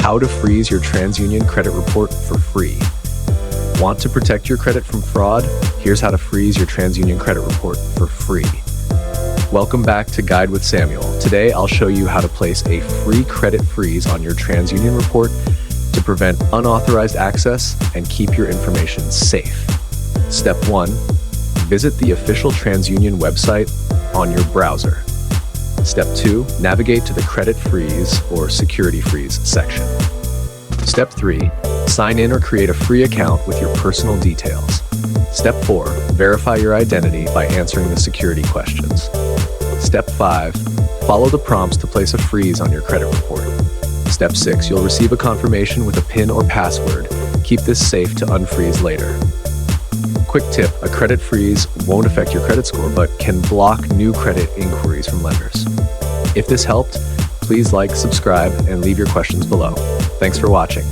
How to freeze your TransUnion credit report for free. Want to protect your credit from fraud? Here's how to freeze your TransUnion credit report for free. Welcome back to Guide with Samuel. Today, I'll show you how to place a free credit freeze on your TransUnion report to prevent unauthorized access and keep your information safe. Step 1. Visit the official TransUnion website on your browser. Step 2. Navigate to the Credit Freeze or Security Freeze section. Step 3. Sign in or create a free account with your personal details. Step 4. Verify your identity by answering the security questions. Step 5. Follow the prompts to place a freeze on your credit report. Step 6. You'll receive a confirmation with a PIN or password. Keep this safe to unfreeze later. Quick tip, a credit freeze won't affect your credit score, but can block new credit inquiries from lenders. If this helped, please like, subscribe, and leave your questions below. Thanks for watching.